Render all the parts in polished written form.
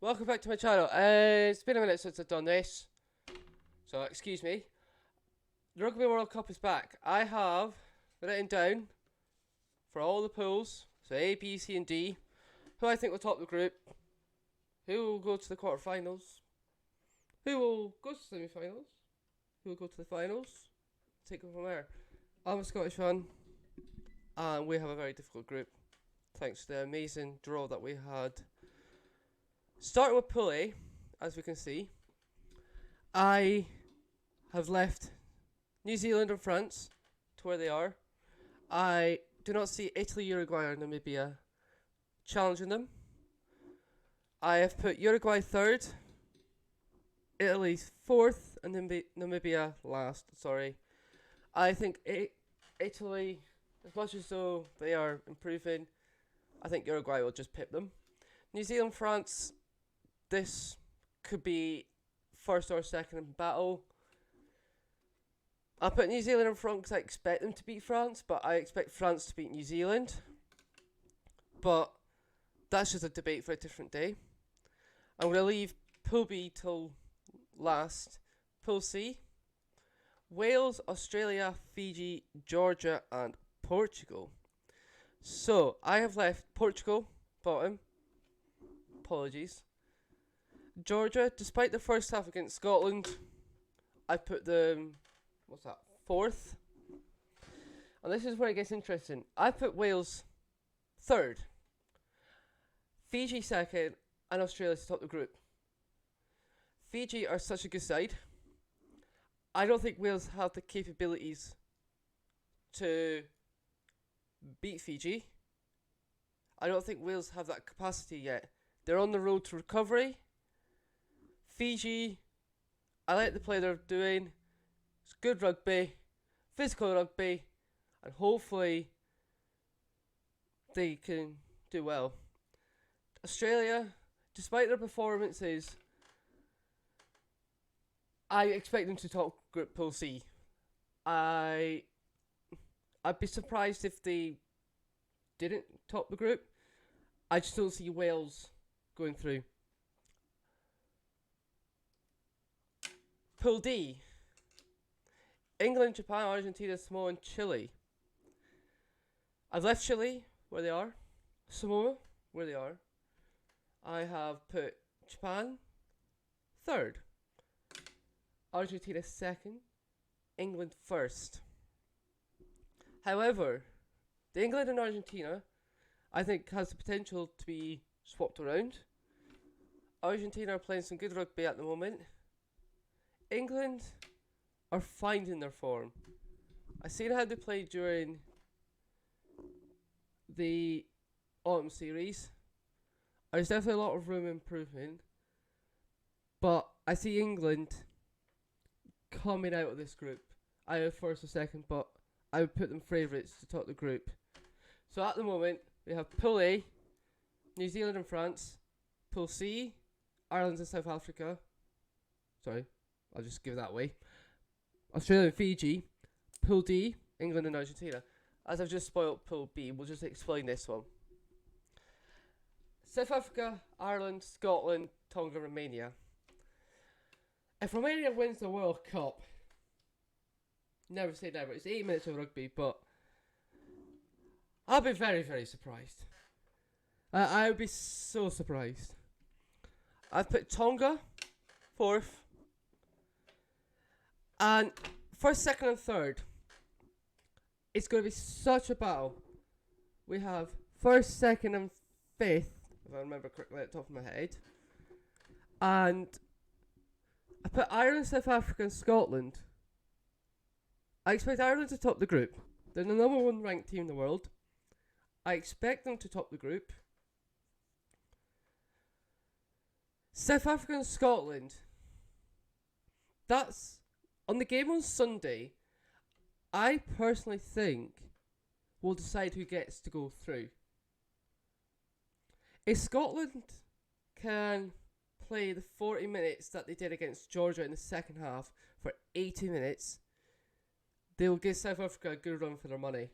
Welcome back to my channel. It's been a minute since I've done this, so excuse me. The Rugby World Cup is back. I have written down for all the pools, so A, B, C, and D, who I think will top the group, who will go to the quarterfinals, who will go to the semi-finals, who will go to the finals. Take it from there. I'm a Scottish fan, and we have a very difficult group, thanks to the amazing draw that we had. Starting with Pool A, as we can see, I have left New Zealand and France to where they are. I do not see Italy, Uruguay, or Namibia challenging them. I have put Uruguay third, Italy fourth, and Namibia last. Sorry. I think Italy, as much as though they are improving, I think Uruguay will just pip them. New Zealand, France, this could be first or second in battle. I put New Zealand in front because I expect them to beat France, but I expect France to beat New Zealand. But that's just a debate for a different day. I'm going to leave Pool B till last. Pool C, Wales, Australia, Fiji, Georgia, and Portugal. So I have left Portugal bottom. Apologies. Georgia, despite the first half against Scotland, I put them, fourth? And this is where it gets interesting. I put Wales third, Fiji second, and Australia to top the group. Fiji are such a good side. I don't think Wales have the capabilities to beat Fiji. I don't think Wales have that capacity yet. They're on the road to recovery. Fiji, I like the play they're doing. It's good rugby, physical rugby, and hopefully they can do well. Australia, despite their performances, I expect them to top Group Pool C. I'd be surprised if they didn't top the group. I just don't see Wales going through. Pool D, England, Japan, Argentina, Samoa, and Chile. I've left Chile where they are, Samoa where they are. I have put Japan third, Argentina second, England first. However, the England and Argentina, I think, has the potential to be swapped around. Argentina are playing some good rugby at the moment. England are finding their form. I seen how they played during the autumn series. There's definitely a lot of room improvement, but I see England coming out of this group. I have first or second, but I would put them favourites to top the group. So at the moment, we have Pool A, New Zealand and France. Pool C, Ireland and South Africa. Sorry, I'll just give that away. Australia and Fiji. Pool D, England and Argentina. As I've just spoiled Pool B, we'll just explain this one. South Africa, Ireland, Scotland, Tonga, Romania. If Romania wins the World Cup, never say never, it's 8 minutes of rugby, but I'll be very, very surprised. I would be so surprised. I've put Tonga fourth, and first, second, and third, it's going to be such a battle. We have first, second, and fifth, if I remember correctly at the top of my head. And I put Ireland, South Africa, and Scotland. I expect Ireland to top the group. They're the number one ranked team in the world. I expect them to top the group. South Africa and Scotland. That's on the game on Sunday. I personally think we'll decide who gets to go through. If Scotland can play the 40 minutes that they did against Georgia in the second half for 80 minutes, they will give South Africa a good run for their money.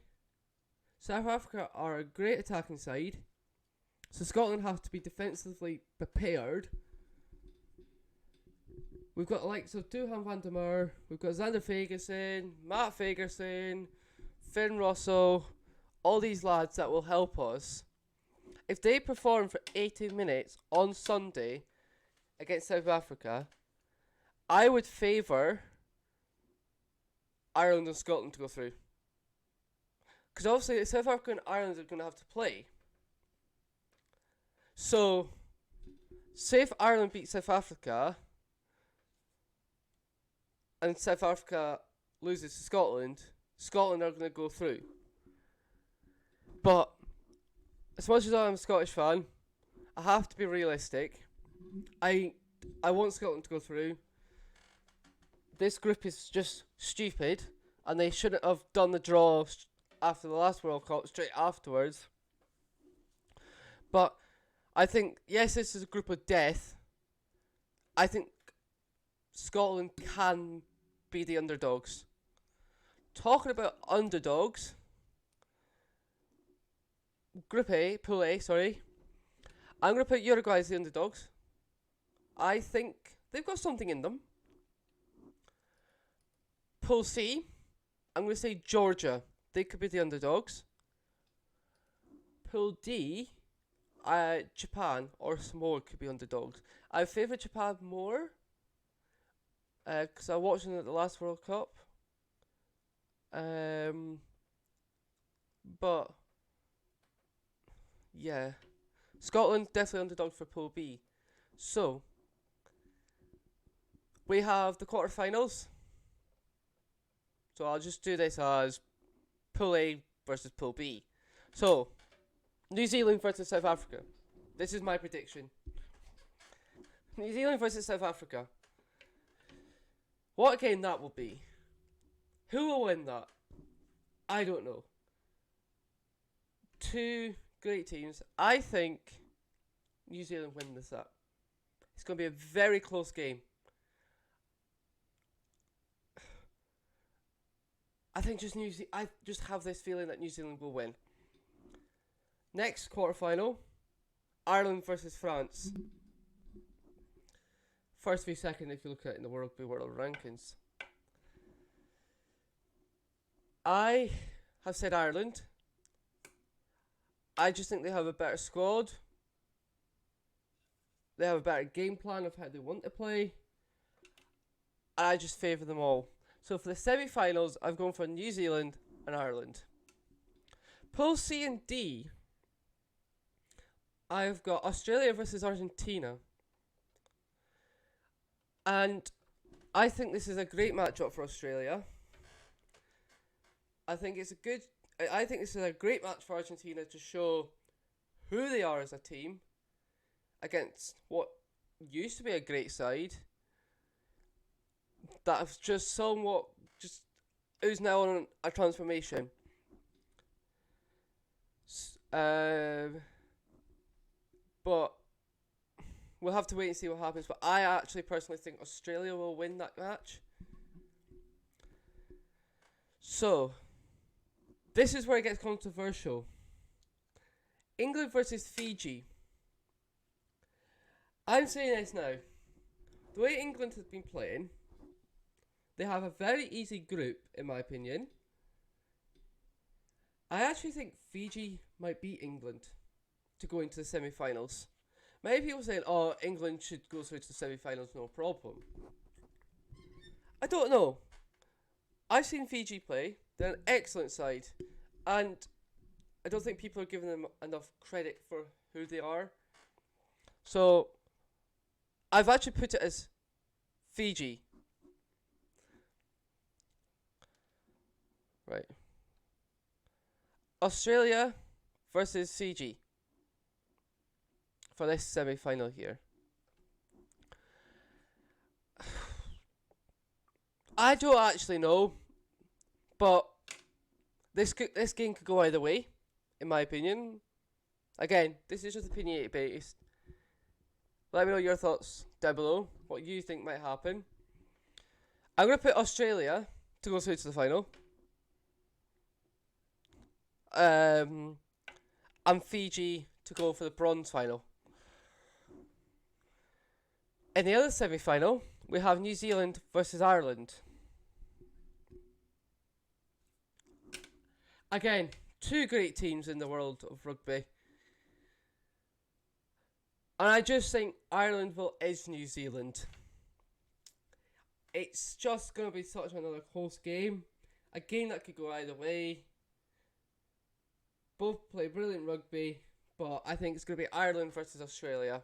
South Africa are a great attacking side. So Scotland have to be defensively prepared. We've got the likes of Duhan van der Merwe, we've got Xander Fagerson, Matt Fagerson, Finn Russell, all these lads that will help us. If they perform for 80 minutes on Sunday against South Africa, I would favour Ireland and Scotland to go through. Because obviously South Africa and Ireland are going to have to play. So, say if Ireland beat South Africa and South Africa loses to Scotland, Scotland are going to go through. But as much as I'm a Scottish fan, I have to be realistic. I want Scotland to go through. This group is just stupid, and they shouldn't have done the draw after the last World Cup straight afterwards. But I think, yes, this is a group of death. I think Scotland can be the underdogs. Talking about underdogs, Group A, Pool A, sorry. I'm going to put Uruguay as the underdogs. I think they've got something in them. Pool C, I'm going to say Georgia. They could be the underdogs. Pool D, Japan or Samoa could be underdogs. I favour Japan more because I watched them at the last World Cup. But yeah, Scotland definitely underdog for Pool B. So we have the quarterfinals. So I'll just do this as Pool A versus Pool B. So New Zealand versus South Africa. This is my prediction. New Zealand versus South Africa. What a game that will be. Who will win that? I don't know. Two great teams. I think New Zealand win this up. It's going to be a very close game. I think I just have this feeling that New Zealand will win. Next quarterfinal, Ireland versus France. First v second if you look at it in the World rankings. I have said Ireland. I just think they have a better squad. They have a better game plan of how they want to play. I just favour them all. So for the semi-finals, I've gone for New Zealand and Ireland. Pool C and D, I've got Australia versus Argentina. And I think this is a great matchup for Australia. I think this is a great match for Argentina to show who they are as a team against what used to be a great side that have just somewhat who's now on a transformation. But we'll have to wait and see what happens. But I actually personally think Australia will win that match. So, this is where it gets controversial. England versus Fiji. I'm saying this now. The way England has been playing, they have a very easy group, in my opinion. I actually think Fiji might beat England to go into the semi-finals. Many people saying, oh, England should go through to the semi-finals, no problem. I don't know. I've seen Fiji play. They're an excellent side. And I don't think people are giving them enough credit for who they are. So, I've actually put it as Fiji. Right. Australia versus Fiji for this semi-final here. I don't actually know, but this game could go either way, in my opinion. Again, this is just opinionated based. Let me know your thoughts down below, what you think might happen. I'm going to put Australia to go through to the final. And Fiji to go for the bronze final. In the other semi-final, we have New Zealand versus Ireland. Again, two great teams in the world of rugby. And I just think Ireland will edge New Zealand. It's just going to be such another close game. A game that could go either way. Both play brilliant rugby, but I think it's going to be Ireland versus Australia.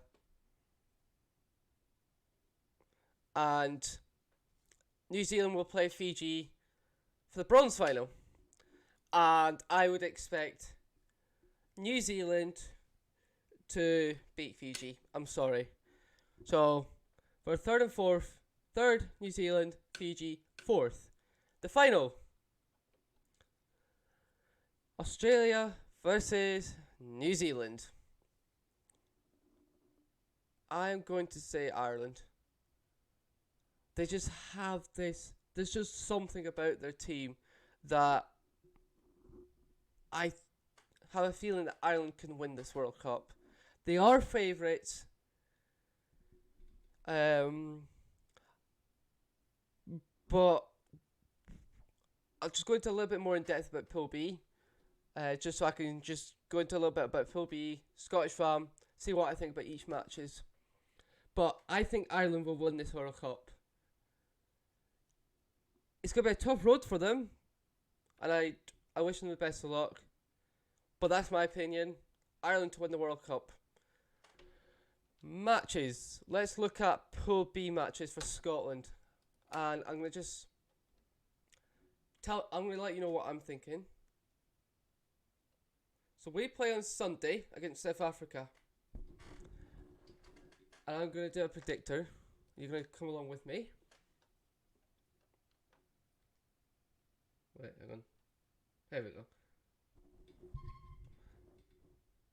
And New Zealand will play Fiji for the bronze final. And I would expect New Zealand to beat Fiji. I'm sorry. So, for third and fourth, third New Zealand, Fiji, fourth. The final. Australia versus New Zealand. I'm going to say Ireland. They just have this. There's just something about their team that I have a feeling that Ireland can win this World Cup. They are favourites. But I'll just go into a little bit more in depth about Pool B. Just so I can just go into a little bit about Pool B, Scottish Farm, see what I think about each matches. But I think Ireland will win this World Cup. It's going to be a tough road for them. And I wish them the best of luck. But that's my opinion. Ireland to win the World Cup. Matches. Let's look at Pool B matches for Scotland. And I'm going to just I'm going to let you know what I'm thinking. So we play on Sunday against South Africa. And I'm going to do a predictor. You're going to come along with me. Wait, hang on. There we go.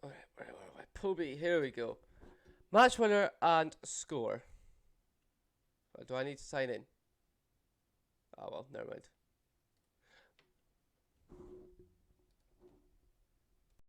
Alright. Pool B, here we go. Match winner and score. Do I need to sign in? Oh well, never mind.